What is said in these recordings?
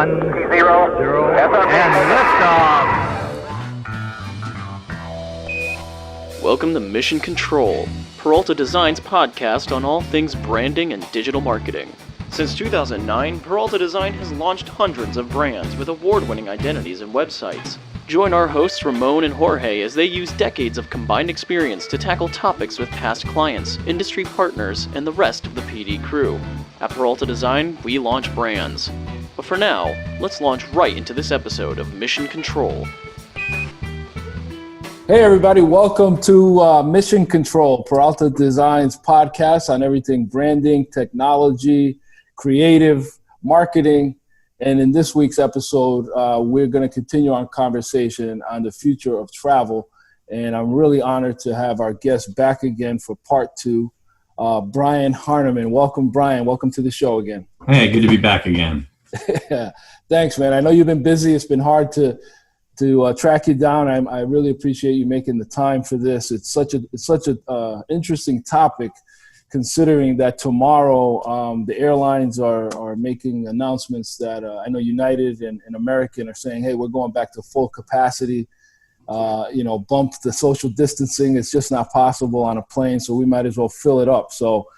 1, 0, and liftoff. Welcome to Mission Control, Peralta Design's podcast on all things branding and digital marketing. Since 2009, Peralta Design has launched hundreds of brands with award-winning identities and websites. Join our hosts Ramon and Jorge as they use decades of combined experience to tackle topics with past clients, industry partners, and the rest of the PD crew. At Peralta Design, we launch brands. But for now, let's launch right into this episode of Mission Control. Hey everybody, welcome to Mission Control, Peralta Design's podcast on everything branding, technology, creative, marketing. And in this week's episode, we're going to continue our conversation on the future of travel. And I'm really honored to have our guest back again for part 2, Brian Harniman. Welcome, Brian. Welcome to the show again. Hey, good to be back again. Yeah, thanks, man. I know you've been busy. It's been hard to track you down. I really appreciate you making the time for this. It's such a interesting topic, considering that tomorrow the airlines are making announcements that I know United and American are saying, hey, we're going back to full capacity. Bump the social distancing. It's just not possible on a plane, so we might as well fill it up. So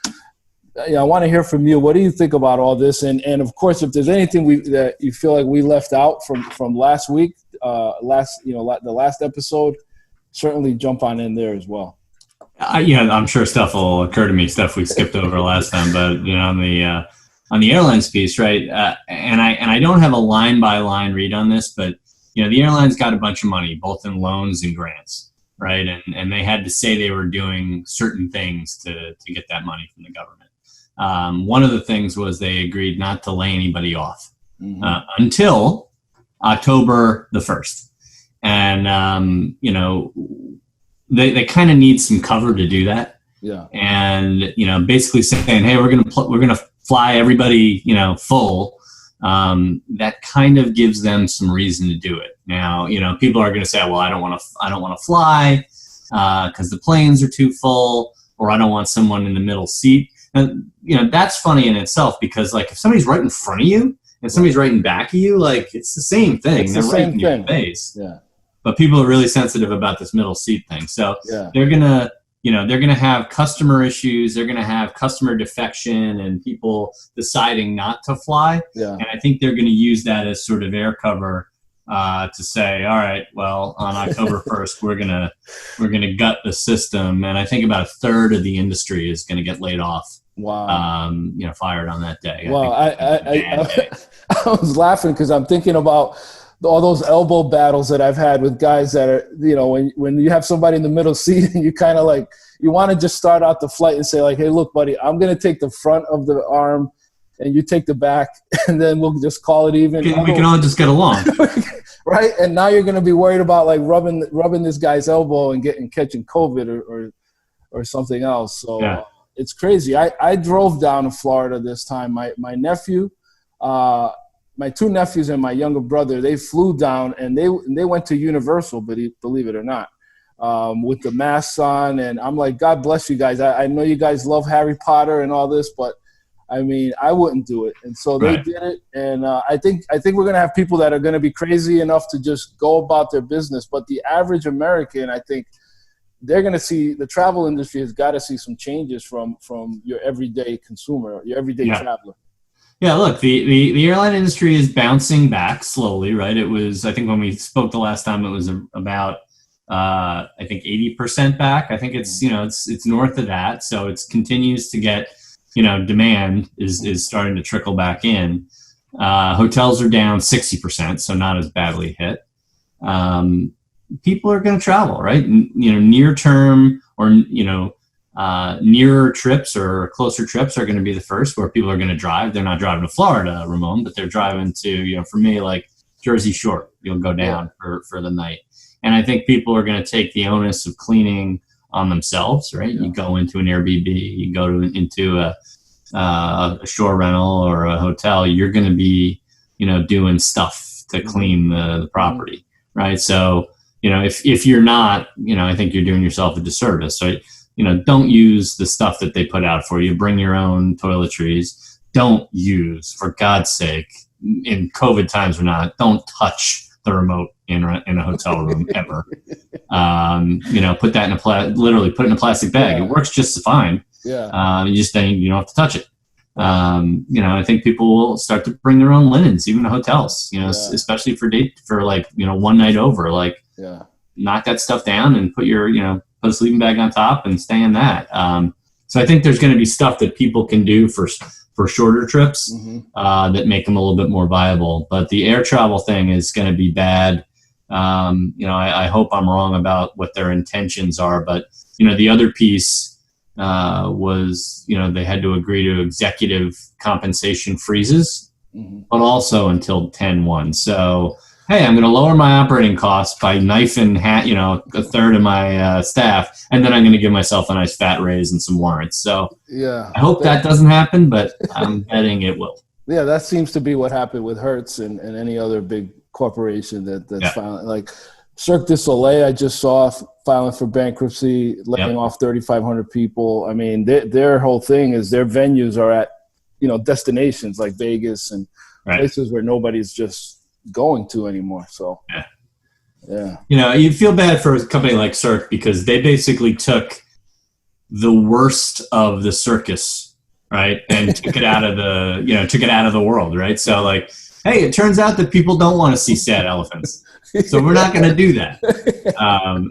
I want to hear from you. What do you think about all this? And of course, if there's anything that you feel like we left out from last week, the last episode, certainly jump on in there as well. I'm sure stuff will occur to me, stuff we skipped over last time, but on the airlines piece, right? And I don't have a line by line read on this, but the airlines got a bunch of money, both in loans and grants, right? And they had to say they were doing certain things to get that money from the government. One of the things was they agreed not to lay anybody off until October the 1st. And, they kind of need some cover to do that. Yeah. And, basically saying, hey, we're going to fly everybody, full. That kind of gives them some reason to do it. Now, people are going to say, well, I don't want to fly because the planes are too full, or I don't want someone in the middle seat. And, that's funny in itself, because like if somebody's right in front of you and somebody's right in back of you, like it's the same thing. They're right in your face. Yeah. But people are really sensitive about this middle seat thing. So they're gonna have customer issues. They're gonna have customer defection and people deciding not to fly. Yeah. And I think they're gonna use that as sort of air cover to say, all right, well, on October 1st, we're gonna gut the system. And I think about a third of the industry is gonna get laid off. Wow. Fired on that day. Wow. I was laughing because I'm thinking about all those elbow battles that I've had with guys that are, when you have somebody in the middle seat and you kind of like, you want to just start out the flight and say like, hey, look, buddy, I'm going to take the front of the arm and you take the back, and then we'll just call it even. We can all just get along. Right. And now you're going to be worried about like rubbing this guy's elbow and catching COVID or something else. So it's crazy. I drove down to Florida this time. My nephew, my 2 nephews and my younger brother, they flew down and they went to Universal, believe it or not, with the masks on. And I'm like, God bless you guys. I know you guys love Harry Potter and all this, but I mean, I wouldn't do it. And so they did it. And I think we're going to have people that are going to be crazy enough to just go about their business. But the average American, I think they're going to see, the travel industry has got to see some changes from your everyday consumer, your everyday traveler. Yeah, look, the airline industry is bouncing back slowly, right? It was, I think when we spoke the last time, it was about, I think 80% back. I think it's, it's north of that. So it continues to get, demand is starting to trickle back in. Hotels are down 60%, so not as badly hit. People are going to travel, right? Near term or, nearer trips or closer trips are going to be the first where people are going to drive. They're not driving to Florida, Ramon, but they're driving to, for me, like Jersey Shore. You'll go down for the night. And I think people are going to take the onus of cleaning on themselves, right? Yeah. You go into an Airbnb, you go into a shore rental or a hotel, you're going to be, doing stuff to clean the property, right? So, if you're not, I think you're doing yourself a disservice, right? Don't use the stuff that they put out for you. Bring your own toiletries. don't use, for God's sake, in COVID times or not, don't touch the remote in a hotel room ever. Put that literally put it in a plastic bag. Yeah. It works just fine. Yeah. You don't have to touch it. I think people will start to bring their own linens, even to hotels, especially for one night over, knock that stuff down and put put a sleeping bag on top and stay in that. So I think there's going to be stuff that people can do for shorter trips, that make them a little bit more viable. But the air travel thing is going to be bad. I hope I'm wrong about what their intentions are, but the other piece was, they had to agree to executive compensation freezes, but also until 10/1. So, hey, I'm going to lower my operating costs by knifing a third of my staff, and then I'm going to give myself a nice fat raise and some warrants. So I hope that doesn't happen, but I'm betting it will. Yeah, that seems to be what happened with Hertz and any other big corporation that's filing. Like Cirque du Soleil, I just saw filing for bankruptcy, laying off 3,500 people. I mean, their whole thing is their venues are at, destinations like Vegas and places where nobody's just going to anymore. So, you feel bad for a company like Cirque because they basically took the worst of the circus, right, and took it out of the world, right? So, hey, it turns out that people don't want to see sad elephants. So we're not going to do that.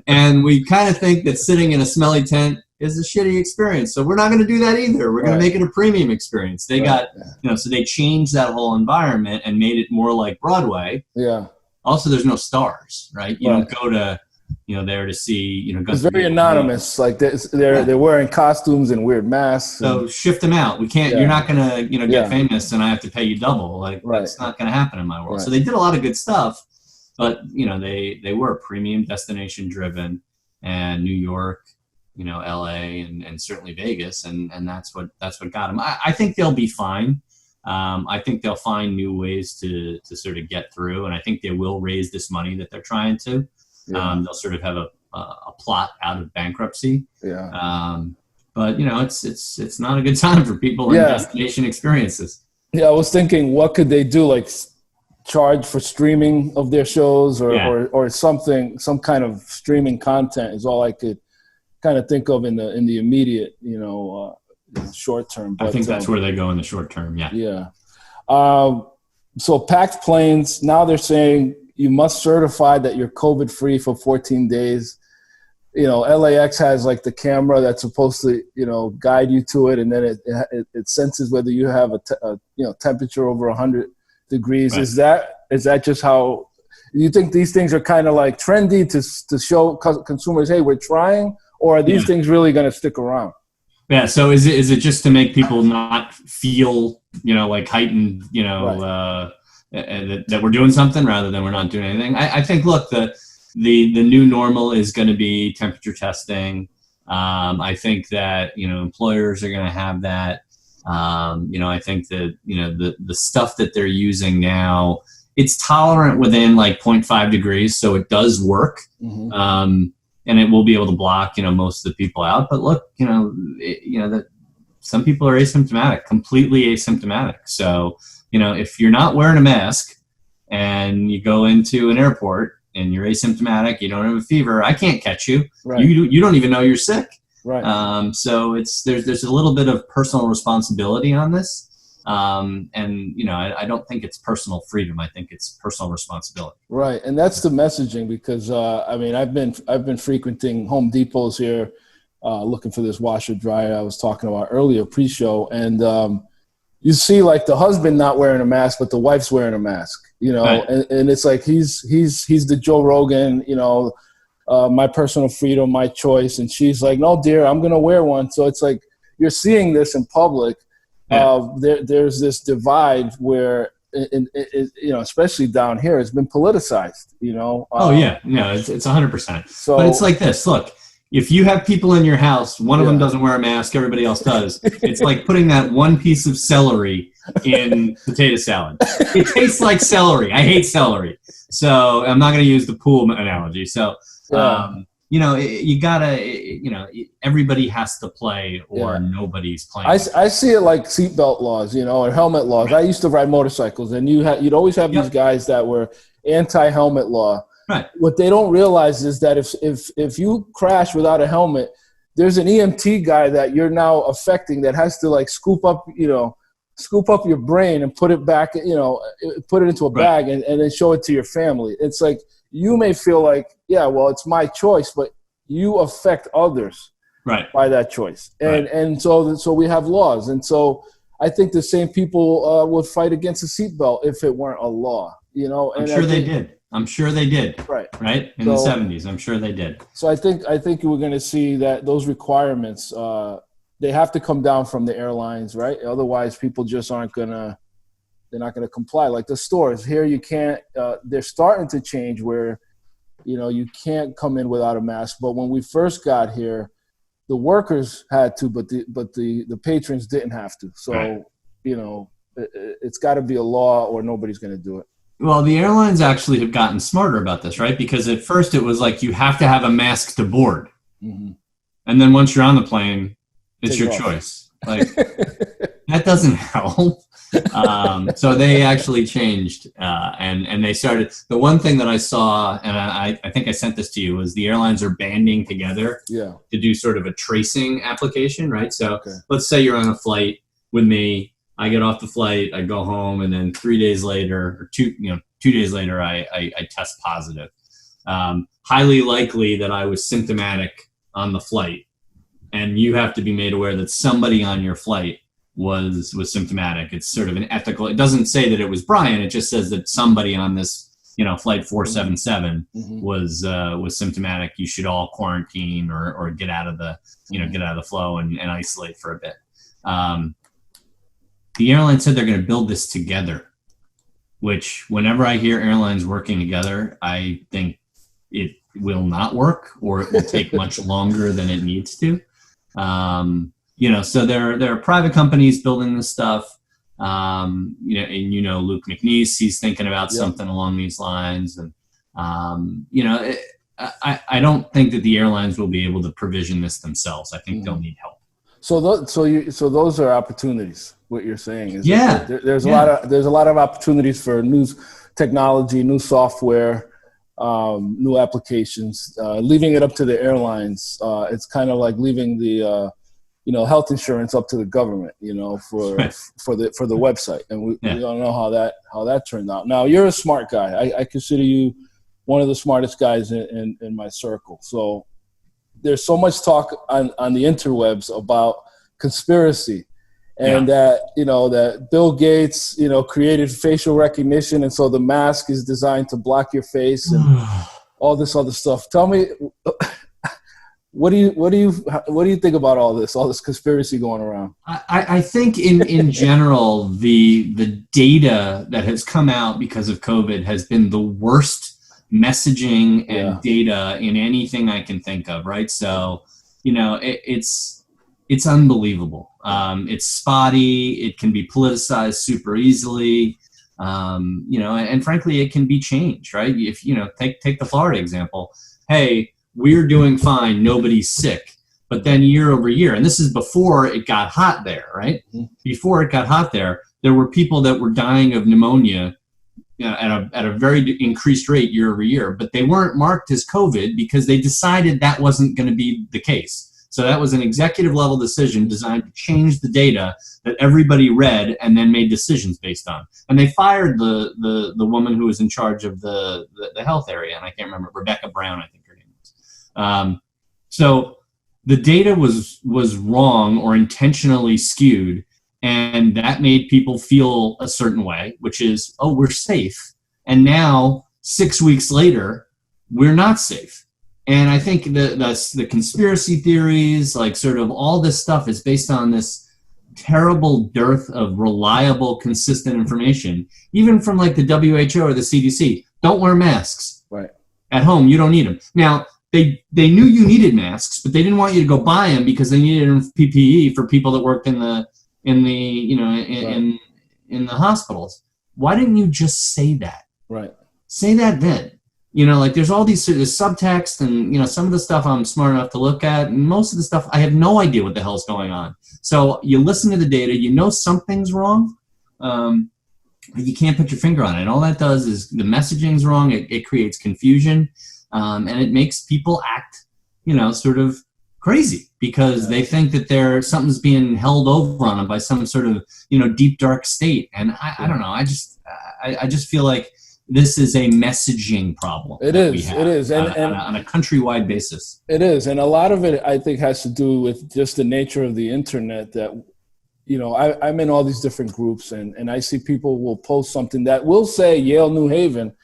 And we kind of think that sitting in a smelly tent is a shitty experience. So we're not going to do that either. We're going to make it a premium experience. They so they changed that whole environment and made it more like Broadway. Yeah. Also, there's no stars, right? You don't go to, there to see, it's very anonymous. Like they're wearing costumes and weird masks. So shift them out. We can't, you're not going to, get famous and I have to pay you double. That's not going to happen in my world. So they did a lot of good stuff. But, they were premium destination driven, and New York, LA and certainly Vegas. And that's what got them. I think they'll be fine. I think they'll find new ways to sort of get through. And I think they will raise this money that they're trying to. They'll sort of have a plot out of bankruptcy. Yeah. But, it's not a good time for people in destination experiences. Yeah, I was thinking, what could they do? Like, charge for streaming of their shows or something, some kind of streaming content is all I could kind of think of in the immediate, short term. But I think that's where they go in the short term. Yeah. Yeah. So packed planes, now they're saying you must certify that you're COVID free for 14 days. LAX has the camera that's supposed to, guide you to it. And then it senses whether you have a temperature over 100 degrees. Right. Is that just how you think these things are kind of trendy to show consumers, hey, we're trying, or are these things really going to stick around? Yeah. So is it just to make people not feel, heightened, that we're doing something rather than we're not doing anything? I think, look, the new normal is going to be temperature testing. I think that, employers are going to have that. I think that, the stuff that they're using now, it's tolerant within 0.5 degrees. So it does work. And it will be able to block, most of the people out. But look, that some people are asymptomatic, completely asymptomatic. So, if you're not wearing a mask and you go into an airport and you're asymptomatic, you don't have a fever, I can't catch you. Right. You don't even know you're sick. Right. So there's a little bit of personal responsibility on this. I don't think it's personal freedom. I think it's personal responsibility. Right. And that's the messaging because, I've been frequenting Home Depots here, looking for this washer dryer I was talking about earlier pre-show. And, you see the husband not wearing a mask, but the wife's wearing a mask, right. and it's he's the Joe Rogan, my personal freedom, my choice. And she's like, no, dear, I'm going to wear one. So it's you're seeing this in public. There's this divide where, especially down here, it's been politicized, it's 100%. So, but it's like this, look, if you have people in your house, one of them doesn't wear a mask, everybody else does. It's like putting that one piece of celery in potato salad. It tastes like celery. I hate celery. So I'm not going to use the pool analogy. So, you gotta, everybody has to play, or nobody's playing. I see it like seatbelt laws, or helmet laws. Right. I used to ride motorcycles, and you'd always have these guys that were anti-helmet law. Right. What they don't realize is that if you crash without a helmet, there's an EMT guy that you're now affecting that has to like scoop up your brain and put it back, put it into a bag and then show it to your family. It's like, you may feel like, well, it's my choice, but you affect others by that choice. And so we have laws. And so I think the same people would fight against a seatbelt if it weren't a law, I'm sure they did. Right. In the 70s, I'm sure they did. So I think we're going to see that those requirements, they have to come down from the airlines, right? Otherwise, people just they're not going to comply. Like the stores here, you can't. They're starting to change where, you can't come in without a mask. But when we first got here, the workers had to, but the patrons didn't have to. So it's got to be a law, or nobody's going to do it. Well, the airlines actually have gotten smarter about this, right? Because at first it was like you have to have a mask to board, and then once you're on the plane, it's your choice. Like that doesn't help. So they actually changed, and they started. The one thing that I saw, and I think I sent this to you, was the airlines are banding together to do sort of a tracing application, right? So let's say you're on a flight with me. I get off the flight, I go home, and then 3 days later, or 2 days later, I test positive. Highly likely that I was symptomatic on the flight, and you have to be made aware that somebody on your flight was symptomatic. It's sort of an ethical. It doesn't say that it was Brian. It just says that somebody on this, flight 477 was symptomatic. You should all quarantine or get out of the, get out of the flow and isolate for a bit. The airline said they're going to build this together, which whenever I hear airlines working together, I think it will not work, or it will take much longer than it needs to. So there are private companies building this stuff. And Luke McNeese, he's thinking about something along these lines. And, I don't think that the airlines will be able to provision this themselves. I think they'll need help. So those are opportunities. What you're saying is there's a lot of opportunities for new technology, new software, new applications. Leaving it up to the airlines, it's kind of like leaving the health insurance up to the government, for the website, and we don't know how that turned out. Now you're a smart guy. I consider you one of the smartest guys in my circle. So there's so much talk on the interwebs about conspiracy, and that Bill Gates, created facial recognition, and so the mask is designed to block your face and all this other stuff. Tell me, what do you think about all this conspiracy going around? I think in general, the data that has come out because of COVID has been the worst messaging and data in anything I can think of, right? So, it's unbelievable. It's spotty. It can be politicized super easily. And frankly, it can be changed, right? If, take the Florida example. Hey, we're doing fine. Nobody's sick. But then year over year, and this is before it got hot there, right? Before it got hot there were people that were dying of pneumonia at a very increased rate year over year, but they weren't marked as COVID because they decided that wasn't going to be the case. So that was an executive level decision designed to change the data that everybody read and then made decisions based on. And they fired the woman who was in charge of the health area, and I can't remember, Rebecca Brown, I think her name was. So the data was wrong or intentionally skewed, and that made people feel a certain way, which is, oh, we're safe. And now 6 weeks later, we're not safe. And I think the conspiracy theories, like sort of all this stuff is based on this terrible dearth of reliable, consistent information, even from like the WHO or the CDC. Don't wear masks. Right. At home, you don't need them. Now, they knew you needed masks, but they didn't want you to go buy them because they needed them for PPE for people that worked in the hospitals. Why didn't you just say that? Right. Say that then. like there's all these sort of subtext, and some of the stuff I'm smart enough to look at, and most of the stuff I have no idea what the hell's going on. So you listen to the data, something's wrong, but you can't put your finger on it. And all that does is the messaging's wrong. It creates confusion, and it makes people act, sort of crazy because they think that something's being held over on them by some sort of, deep, dark state. And I don't know. I just feel like this is a messaging problem. It is. And on a countrywide basis. It is. And a lot of it, I think, has to do with just the nature of the internet that, I'm in all these different groups and I see people will post something that will say Yale New Haven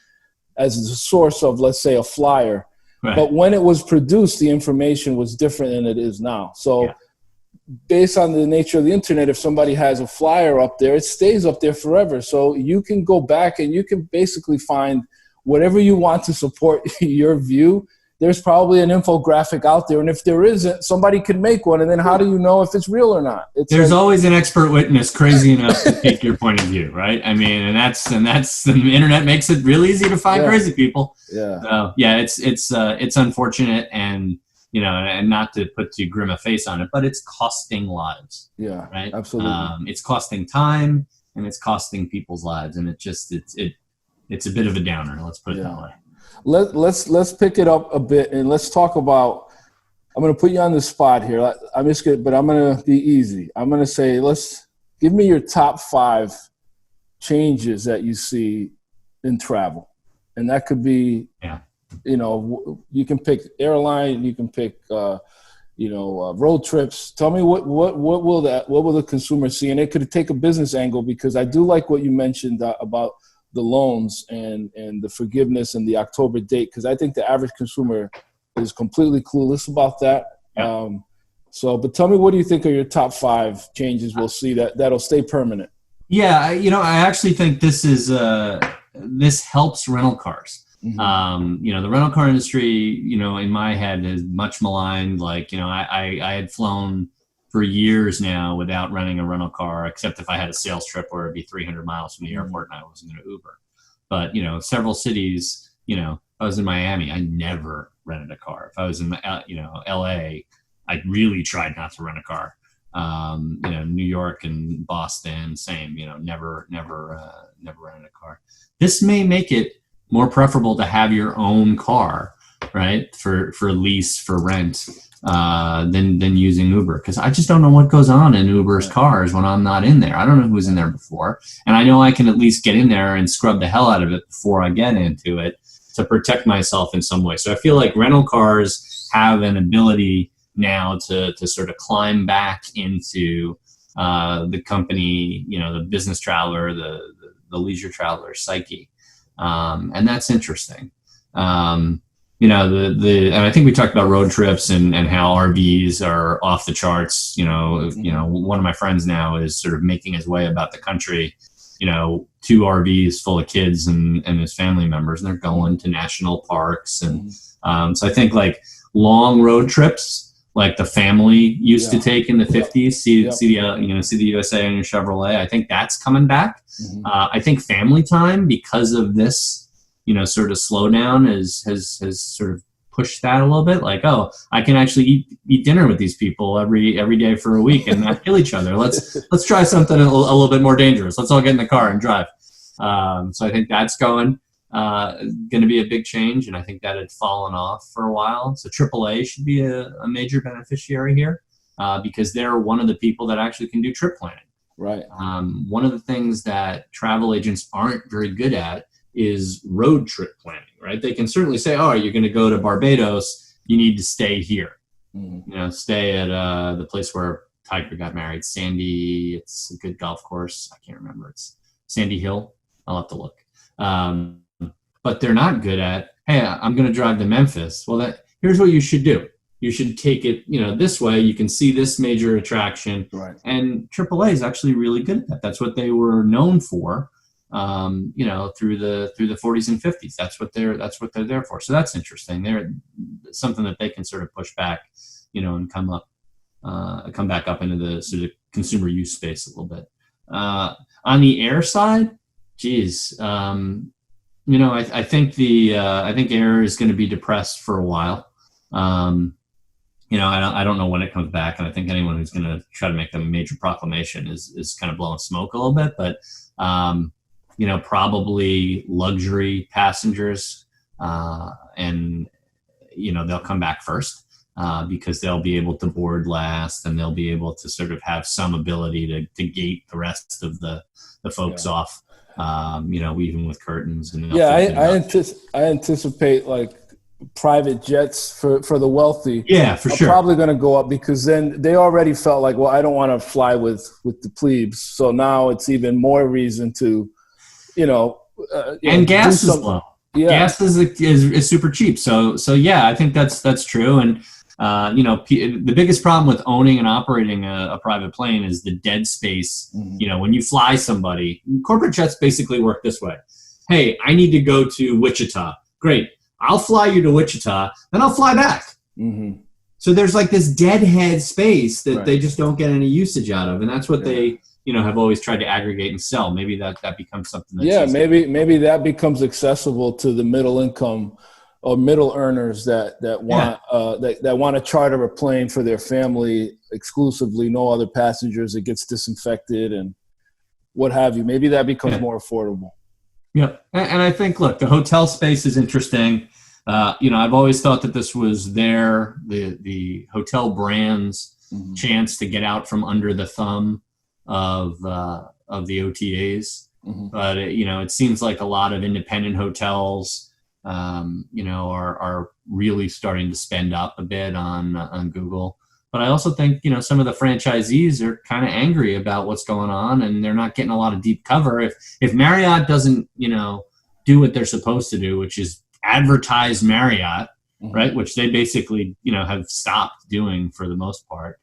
as the source of, let's say, a flyer. Right. But when it was produced, the information was different than it is now. So based on the nature of the internet, if somebody has a flyer up there, it stays up there forever. So you can go back and you can basically find whatever you want to support your view. There's probably an infographic out there. And if there isn't, somebody can make one. And then how do you know if it's real or not? There's always an expert witness crazy enough to take your point of view, right? I mean, and that's the internet makes it real easy to find crazy people. Yeah. So it's unfortunate, and and not to put too grim a face on it, but it's costing lives. Yeah, right. Absolutely. It's costing time, and it's costing people's lives, and it's a bit of a downer. Let's put it that way. Let's pick it up a bit and let's talk about. I'm going to put you on the spot here. I'm just going, but I'm going to be easy. I'm going to say, give me your top 5 changes that you see in travel, and that could be, you can pick airline, you can pick, road trips. Tell me what will the consumer see, and it could take a business angle, because I do like what you mentioned about the loans and the forgiveness and the October date, because I think the average consumer is completely clueless about that. Yeah. But tell me, what do you think are your top 5 changes we'll see that'll stay permanent? Yeah, I actually think this helps rental cars. Mm-hmm. The rental car industry, in my head is much maligned. Like, I had flown for years now without renting a rental car, except if I had a sales trip where it'd be 300 miles from the airport and I wasn't going to Uber. But, several cities, if I was in Miami, I never rented a car. If I was in, LA, I really tried not to rent a car. New York and Boston, same, never rented a car. This may make it more preferable to have your own car, right? For lease, for rent, than using Uber. Because I just don't know what goes on in Uber's cars when I'm not in there. I don't know who was in there before. And I know I can at least get in there and scrub the hell out of it before I get into it to protect myself in some way. So I feel like rental cars have an ability now to sort of climb back into the company, the business traveler, the leisure traveler psyche. And that's interesting. And I think we talked about road trips and how RVs are off the charts. One of my friends now is sort of making his way about the country, 2 RVs full of kids and his family members, and they're going to national parks. And so I think like long road trips, like the family used to take in the 50s, see the USA on your Chevrolet. I think that's coming back. Mm-hmm. I think family time, because of this, sort of slowdown has sort of pushed that a little bit. Like, oh, I can actually eat dinner with these people every day for a week and not kill each other. Let's try something a little bit more dangerous. Let's all get in the car and drive. So I think that's going to be a big change, and I think that had fallen off for a while. So AAA should be a major beneficiary here, because they're one of the people that actually can do trip planning. Right. One of the things that travel agents aren't very good at is road trip planning, right? They can certainly say, oh, you're going to go to Barbados, you need to stay here. Mm-hmm. Stay at the place where Tiger got married, Sandy, it's a good golf course. I can't remember. It's Sandy Hill. I'll have to look. But they're not good at, hey, I'm going to drive to Memphis. Well, here's what you should do. You should take it, this way. You can see this major attraction. Right. And AAA is actually really good at that. That's what they were known for, through the 40s and 50s. That's what they're there for. So that's interesting. They're something that they can sort of push back, and come back up into the sort of consumer use space a little bit. On the air side, geez, I think I think air is going to be depressed for a while. I don't know when it comes back, and I think anyone who's going to try to make a major proclamation is kind of blowing smoke a little bit. But probably luxury passengers, and they'll come back first because they'll be able to board last, and they'll be able to sort of have some ability to gate the rest of the folks off. Even with curtains and I anticipate like private jets for the wealthy for sure probably going to go up, because then they already felt like, well, I don't want to fly with the plebes, so now it's even more reason to and gas is low. Gas is super cheap, so I think that's true. And the biggest problem with owning and operating a private plane is the dead space. When you fly somebody, corporate jets basically work this way. Hey, I need to go to Wichita. Great. I'll fly you to Wichita, then I'll fly back. So there's like this deadhead space that they just don't get any usage out of. And that's what they, have always tried to aggregate and sell. Maybe that becomes something that's maybe that becomes accessible to the middle income or middle earners that want to charter a plane for their family exclusively, no other passengers. It gets disinfected and what have you. Maybe that becomes more affordable. Yeah, and I think, look, the hotel space is interesting. I've always thought that this was the hotel brand's chance to get out from under the thumb of the OTAs. But it seems like a lot of independent hotels, are really starting to spend up a bit on Google. But I also think, some of the franchisees are kind of angry about what's going on, and they're not getting a lot of deep cover. If Marriott doesn't, do what they're supposed to do, which is advertise Marriott, right, which they basically, have stopped doing for the most part,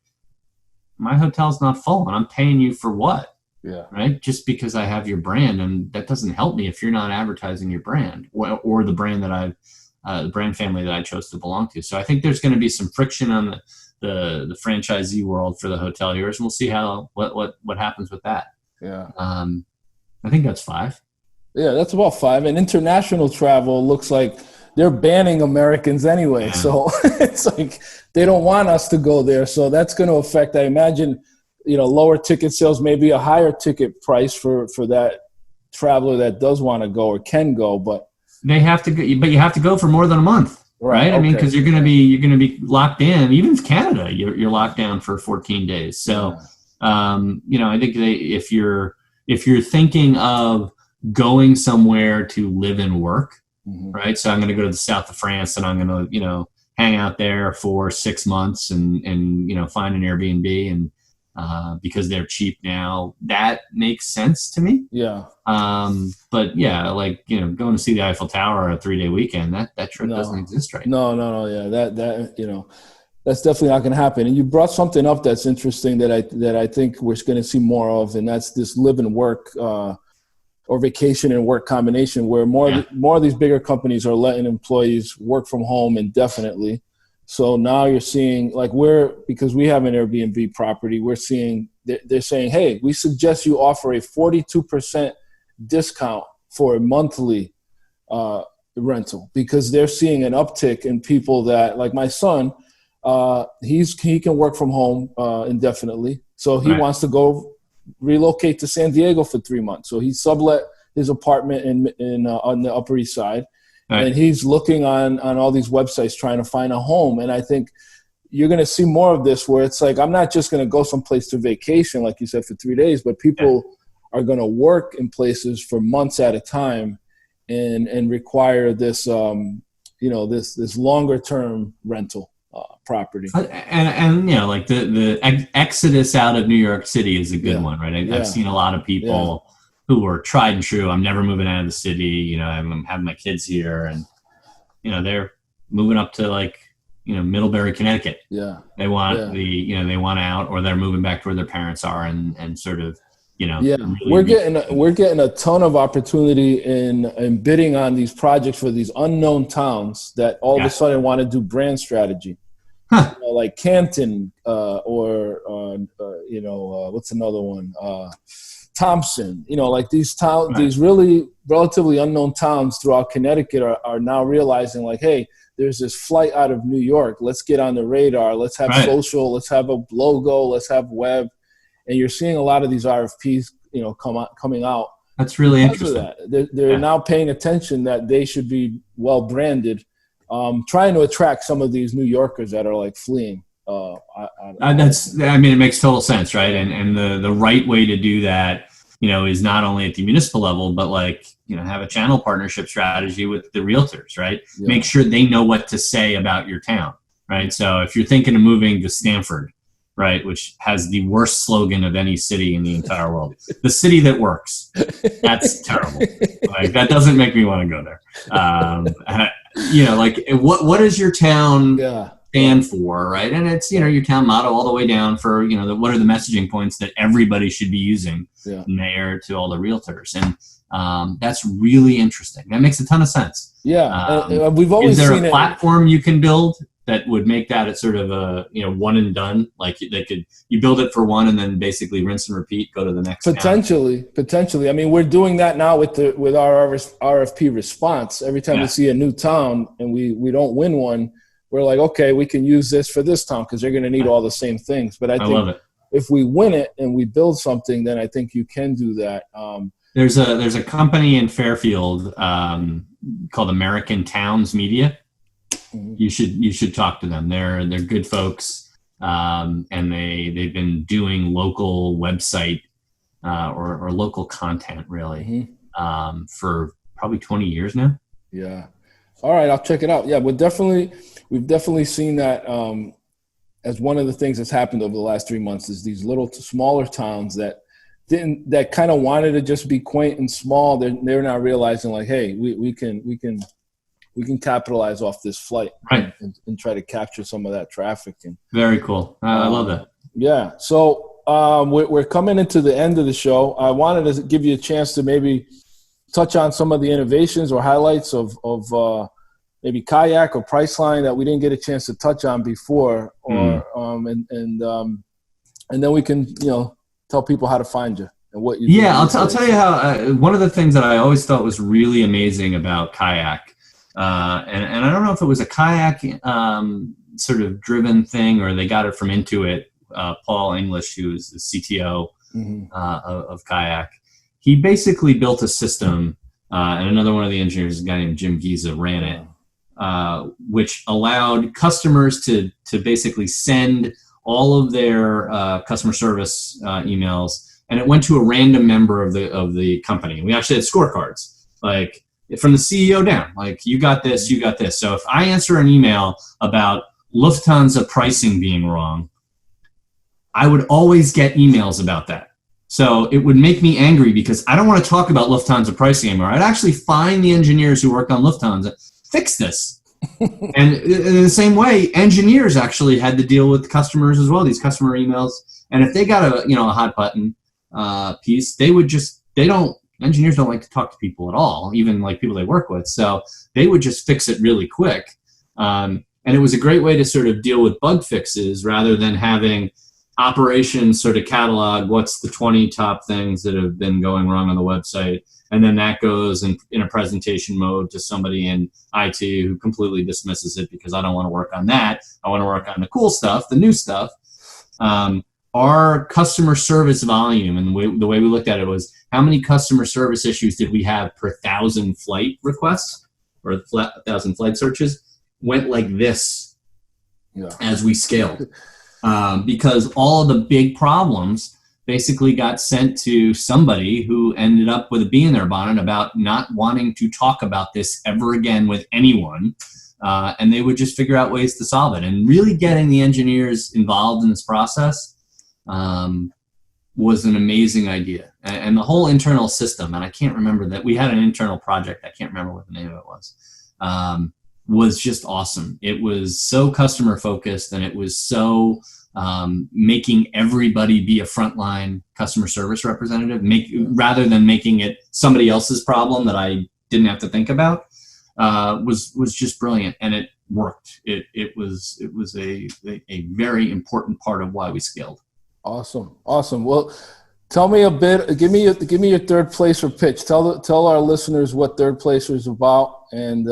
my hotel's not full, and I'm paying you for what? Yeah. Right? Just because I have your brand, and that doesn't help me if you're not advertising your brand or the brand that the brand family that I chose to belong to. So I think there's going to be some friction on the franchisee world for the hoteliers, and we'll see what happens with that. Yeah. I think that's 5. Yeah, that's about 5. And international travel looks like they're banning Americans anyway. Yeah. So it's like they don't want us to go there. So that's going to affect, I imagine, lower ticket sales, maybe a higher ticket price for that traveler that does want to go or can go, but they have to go, but you have to go for more than a month. Right. I mean, because you're going to be locked in. Even Canada, you're locked down for 14 days. So, I think if you're thinking of going somewhere to live and work, right? So I'm going to go to the south of France, and I'm going to, hang out there for 6 months and find an Airbnb, and because they're cheap now, that makes sense to me. Yeah. But yeah, like, going to see the Eiffel Tower on a 3-day weekend, that trip doesn't exist right now. No. Yeah. That, that's definitely not going to happen. And you brought something up that's interesting that I think we're going to see more of, and that's this live and work, or vacation and work combination, where more of these bigger companies are letting employees work from home indefinitely. So now you're seeing, like, because we have an Airbnb property, we're seeing they're saying, hey, we suggest you offer a 42% discount for a monthly rental, because they're seeing an uptick in people that, like my son, he can work from home indefinitely. So he wants to go relocate to San Diego for 3 months. So he sublet his apartment in on the Upper East Side. Right. And he's looking on all these websites trying to find a home. And I think you're going to see more of this, where it's like, I'm not just going to go someplace to vacation, like you said, for 3 days, but people are going to work in places for months at a time and require this, this longer term rental property. And like the exodus out of New York City is a good one, right? I've seen a lot of people who were tried and true. I'm never moving out of the city. I'm having my kids here, and they're moving up to, like, Middlebury, Connecticut. Yeah, they want they want out, or they're moving back to where their parents are, and sort of really we're getting a ton of opportunity in bidding on these projects for these unknown towns that all of a sudden want to do brand strategy. Like Canton, or what's another one? Thompson, like these towns, Right. these really relatively unknown towns throughout Connecticut are now realizing like, hey, there's this flight out of New York. Let's get on the radar. Let's have Right. social. Let's have a logo. Let's have web. And you're seeing a lot of these RFPs, coming out. That's really Because of interesting. that. They're Yeah. now paying attention that they should be well branded, trying to attract some of these New Yorkers that are like fleeing. It makes total sense, right? And the right way to do that, is not only at the municipal level, but have a channel partnership strategy with the realtors, right? Yeah. Make sure they know what to say about your town, right? So if you're thinking of moving to Stamford, right, which has the worst slogan of any city in the entire world, the city that works, that's terrible. That doesn't make me want to go there. What does your town stand for, right? And it's, your town motto all the way down for, what are the messaging points that everybody should be using, mayor to all the realtors. And that's really interesting. That makes a ton of sense. Yeah. We've always seen seen a platform you can build that would make that a sort of a, one and done? Like you build it for one and then basically rinse and repeat, go to the next Potentially. I mean, we're doing that now with our RFP response. Every time we see a new town and we don't win one, we're like, okay, we can use this for this town because they're going to need all the same things. But I think love it. If we win it and we build something, then I think you can do that. There's a company in Fairfield called American Towns Media. You should talk to them. They're good folks, and they've been doing local website or local content really for probably 20 years now. Yeah. All right, I'll check it out. Yeah, we've definitely seen that as one of the things that's happened over the last 3 months is these little smaller towns that kind of wanted to just be quaint and small. They're now realizing like, hey, we can capitalize off this flight, right, and try to capture some of that traffic. And very cool. I love that. Yeah. So we're coming into the end of the show. I wanted to give you a chance to maybe touch on some of the innovations or highlights of maybe Kayak or Priceline that we didn't get a chance to touch on before, or and then we can tell people how to find you and what you do. Yeah, I'll tell you how. One of the things that I always thought was really amazing about Kayak. And I don't know if it was a Kayak sort of driven thing or they got it from Intuit. Paul English, who is the CTO of Kayak, he basically built a system, and another one of the engineers, a guy named Jim Giza, ran it, which allowed customers to basically send all of their customer service emails, and it went to a random member of the company. We actually had scorecards, like from the CEO down, like you got this. So if I answer an email about Lufthansa pricing being wrong, I would always get emails about that. So it would make me angry because I don't want to talk about Lufthansa pricing anymore. I'd actually find the engineers who worked on Lufthansa, fix this. And in the same way, engineers actually had to deal with customers as well, these customer emails. And if they got a hot button piece, engineers don't like to talk to people at all, even like people they work with. So they would just fix it really quick. And it was a great way to sort of deal with bug fixes rather than having operations sort of catalog what's the 20 top things that have been going wrong on the website. And then that goes in a presentation mode to somebody in IT who completely dismisses it because I don't want to work on that. I want to work on the cool stuff, the new stuff. Our customer service volume, and the way we looked at it was how many customer service issues did we have per 1,000 flight requests or 1,000 flight searches, went like this as we scaled. Because all of the big problems basically got sent to somebody who ended up with a bee in their bonnet about not wanting to talk about this ever again with anyone. And they would just figure out ways to solve it. And really getting the engineers involved in this process was an amazing idea. And the whole internal system, and I can't remember that we had an internal project, I can't remember what the name of it was just awesome. It was so customer focused, and it was so making everybody be a frontline customer service representative, rather than making it somebody else's problem that I didn't have to think about, was just brilliant, and it worked. It was a very important part of why we scaled. Awesome. Well, Tell me a bit. Give me your third placer pitch. Tell our listeners what Third Placer is about, and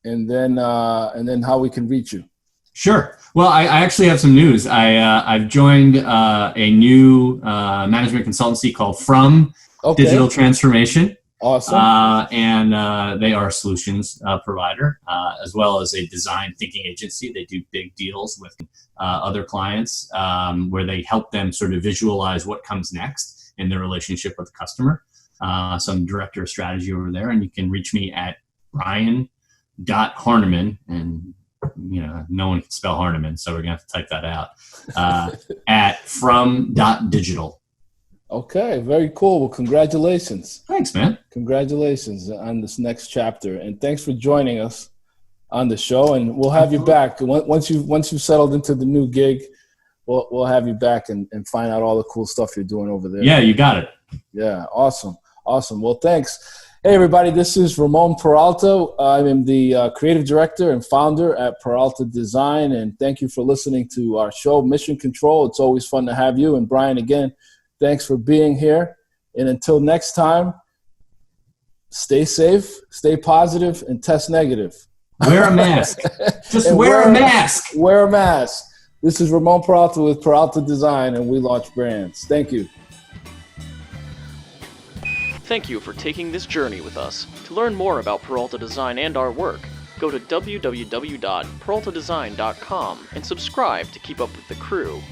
then how we can reach you. Sure. Well, I actually have some news. I've joined a new management consultancy called From Digital Transformation. Awesome. And they are a solutions provider, as well as a design thinking agency. They do big deals with other clients where they help them sort of visualize what comes next in their relationship with the customer. So I'm director of strategy over there, and you can reach me at Brian.Harniman, and no one can spell Harniman, so we're gonna have to type that out, at from.digital. Okay, very cool. Well, congratulations. Thanks, man. Congratulations on this next chapter, and thanks for joining us on the show. And we'll have you back once you've settled into the new gig. We'll have you back and find out all the cool stuff you're doing over there. Yeah, you got it. Yeah, awesome. Well, thanks. Hey, everybody, this is Ramon Peralta. I am the creative director and founder at Peralta Design, and thank you for listening to our show, Mission Control. It's always fun to have you. And Brian, again, thanks for being here. And until next time, stay safe, stay positive, and test negative. Wear a mask. Just wear a mask. Wear a mask. This is Ramon Peralta with Peralta Design, and we launch brands. Thank you. Thank you for taking this journey with us. To learn more about Peralta Design and our work, go to www.peraltadesign.com and subscribe to keep up with the crew.